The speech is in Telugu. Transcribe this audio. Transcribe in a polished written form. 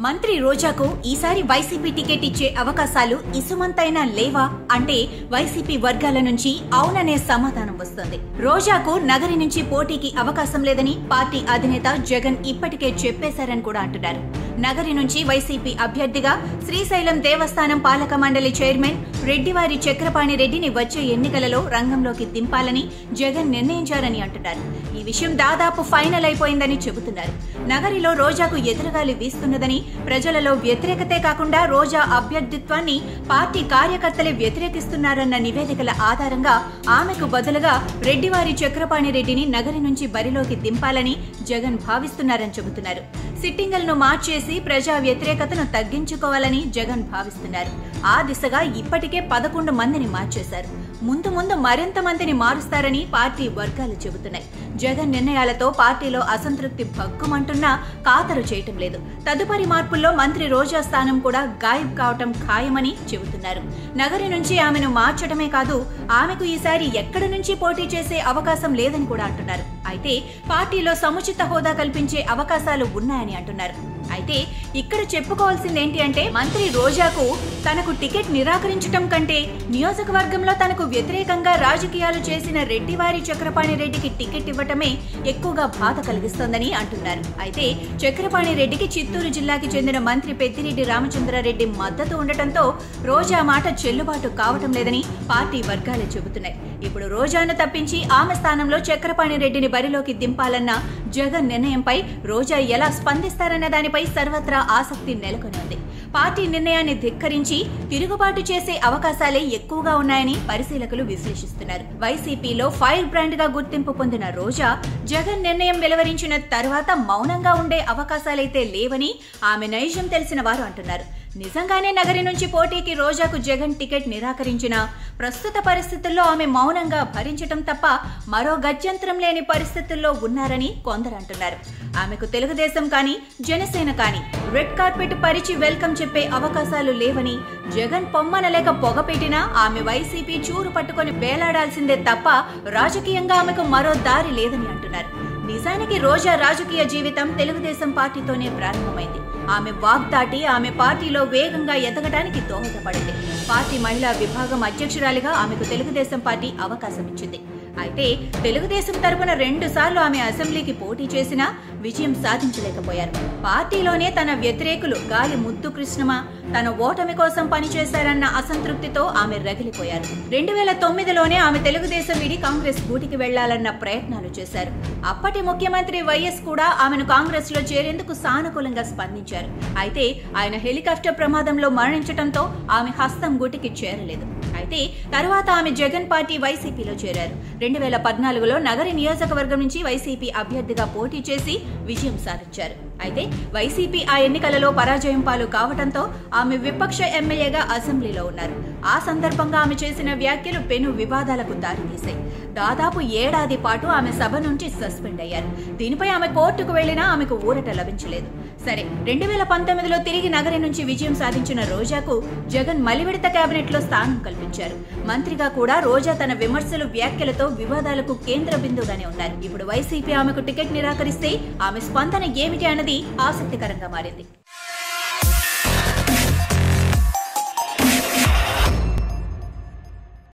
మంత్రి రోజాకు ఈసారి వైసీపీ టికెట్ ఇచ్చే అవకాశాలు ఇసుమంతైనా లేవా అంటే వైసీపీ వర్గాల నుంచి అవుననే సమాధానం వస్తుంది. రోజాకు నగరి నుంచి పోటీకి అవకాశం లేదని పార్టీ అధినేత జగన్ ఇప్పటికే చెప్పేశారని కూడా అంటున్నారు. నగరి నుంచి వైసీపీ అభ్యర్థిగా శ్రీశైలం దేవస్థానం పాలక మండలి చైర్మన్ రెడ్డివారి చక్రపాణి రెడ్డిని వచ్చే ఎన్నికలలో రంగంలోకి దింపాలని జగన్ నిర్ణయించారని అంటున్నారు. ఈ విషయం దాదాపు ఫైనల్ అయిపోయిందని చెబుతున్నారు. నగరిలో రోజాకు ఎదురుగాలి వీస్తున్నదని, ప్రజలలో వ్యతిరేకతే కాకుండా రోజా అభ్యర్థిత్వాన్ని పార్టీ కార్యకర్తలే వ్యతిరేకిస్తున్నారన్న నివేదికల ఆధారంగా ఆమెకు బదులుగా రెడ్డివారి చక్రపాణి రెడ్డిని నగరి నుంచి బరిలోకి దింపాలని జగన్ భావిస్తున్నారని చెబుతున్నారు. సిట్టింగులను మార్చేసి ప్రజా వ్యతిరేకతను తగ్గించుకోవాలని జగన్ భావిస్తున్నారు. ఆ దిశగా ఇప్పటికే 11 మందిని మార్చేశారు. ముందు మరింత మందిని మారుస్తారని పార్టీ వర్గాలు చెబుతున్నాయి. జగన్ నిర్ణయాలతో పార్టీలో అసంతృప్తి భగ్గుమంటున్నా ఖాతరు చేయటం లేదు. తదుపరి మార్పుల్లో మంత్రి రోజా స్థానం కూడా గాయబ్ కావటం ఖాయమని చెబుతున్నారు. నగరి నుంచి ఆమెను మార్చడమే కాదు, ఆమెకు ఈసారి ఎక్కడి నుంచి పోటీ చేసే అవకాశం లేదని కూడా అంటున్నారు. అయితే పార్టీలో సముచిత హోదా కల్పించే అవకాశాలు ఉన్నాయని అంటున్నారు. అయితే ఇక్కడ చెప్పుకోవాల్సింది ఏంటి అంటే, మంత్రి రోజాకు తనకు టికెట్ నిరాకరించటం కంటే నియోజకవర్గంలో తనకు వ్యతిరేకంగా రాజకీయాలు చేసిన రెడ్డివారి చక్రపాణి రెడ్డికి టికెట్ ఇవ్వటమే ఎక్కువగా బాధ కలిగిస్తోందని అంటున్నారు. అయితే చక్రపాణి రెడ్డికి చిత్తూరు జిల్లాకి చెందిన మంత్రి పెద్దిరెడ్డి రామచంద్రారెడ్డి మద్దతు ఉండటంతో రోజా మాట చెల్లుబాటు కావటం లేదని పార్టీ వర్గాలు చెబుతున్నాయి. ఇప్పుడు రోజాను తప్పించి ఆమె స్థానంలో చక్రపాణి రెడ్డిని బరిలోకి దింపాలన్న జగన్ నిర్ణయంపై రోజా ఎలా స్పందిస్తారన్న దానిపై సర్వత్రా ఆసక్తి నెలకొని ఉంది. పార్టీ నిర్ణయాన్ని ధిక్కరించి తిరుగుబాటు చేసే అవకాశాలే ఎక్కువగా ఉన్నాయని పరిశీలకులు విశ్లేషిస్తున్నారు. వైసీపీలో ఫైర్ బ్రాండ్ గా గుర్తింపు పొందిన రోజా జగన్ నిర్ణయం వెలువరించిన తర్వాత మౌనంగా ఉండే అవకాశాలైతే లేవని ఆమె నైజం తెలిసిన వారు అంటున్నారు. నిజంగానే నగరి నుంచి పోటీకి రోజాకు జగన్ టికెట్ నిరాకరించినా ప్రస్తుత పరిస్థితుల్లో ఆమె మౌనంగా భరించటం తప్ప మరో గత్యంతరం లేని పరిస్థితుల్లో ఉన్నారని కొందరు అంటున్నారు. ఆమెకు తెలుగుదేశం కానీ జనసేన కానీ రెడ్ కార్పెట్ పరిచి వెల్కమ్ చెప్పే అవకాశాలు లేవని, జగన్ పొమ్మనలేక పొగ పెట్టినా ఆమె వైసీపీ చూరు పట్టుకొని వేలాడాల్సిందే తప్ప రాజకీయంగా ఆమెకు మరో దారి లేదని అంటున్నారు. నిజానికి రోజా రాజకీయ జీవితం తెలుగుదేశం పార్టీతోనే ప్రారంభమైంది. ఆమె వాగ్దాటి ఆమె పార్టీలో వేగంగా ఎదగడానికి దోహదపడింది. పార్టీ మహిళా విభాగం అధ్యక్షురాలిగా ఆమెకు తెలుగుదేశం పార్టీ అవకాశం ఇచ్చింది. అయితే తెలుగుదేశం తరపున 2 సార్లు ఆమె అసెంబ్లీకి పోటీ చేసినా విజయం సాధించలేకపోయారు. పార్టీలోనే తన వ్యతిరేకులు గాలి ముద్దు కృష్ణమ తన ఓటమి కోసం పనిచేశారన్న అసంతృప్తితో ఆమె రగిలిపోయారు. 2009లోనే ఆమె తెలుగుదేశం విడి కాంగ్రెస్ గూటికి వెళ్లాలన్న ప్రయత్నాలు చేశారు. అప్పటి ముఖ్యమంత్రి వైఎస్ కూడా ఆమెను కాంగ్రెస్ లో చేరేందుకు సానుకూలంగా స్పందించారు. అయితే ఆయన హెలికాప్టర్ ప్రమాదంలో మరణించడంతో ఆమె హస్తం గూటికి చేరలేదు. అయితే తరువాత ఆమె జగన్ పార్టీ వైసీపీలో చేరారు. 2014లో నగరి నియోజకవర్గం నుంచి వైసీపీ అభ్యర్థిగా పోటీ చేసి విజయం సాధించారు. అయితే వైసీపీ ఆ ఎన్నికలలో పరాజయం పాలు కావడంతో ఆమె విపక్ష ఎమ్మెల్యేగా అసెంబ్లీలో ఉన్నారు. ఆ సందర్భంగా ఆమె చేసిన వ్యాఖ్యలు పెను వివాదాలకు దారితీశాయి. దాదాపు ఏడాది పాటు ఆమె సభ నుంచి సస్పెండ్ అయ్యారు. దీనిపై ఆమె కోర్టుకు వెళ్లినా ఆమెకు ఊరట లభించలేదు. సరే, 2019లో తిరిగి నగరి నుంచి విజయం సాధించిన రోజాకు జగన్ మలివిడత కేబినెట్ లో స్థానం కల్పించారు. మంత్రిగా కూడా రోజా తన విమర్శలు వ్యాఖ్యలతో వివాదాలకు కేంద్ర బిందువుగానే ఉన్నారు. ఇప్పుడు వైసీపీ ఆమెకు టికెట్ నిరాకరిస్తే ఆమె స్పందన ఏమిటి అన్నది ఆసక్తికరంగా మారింది.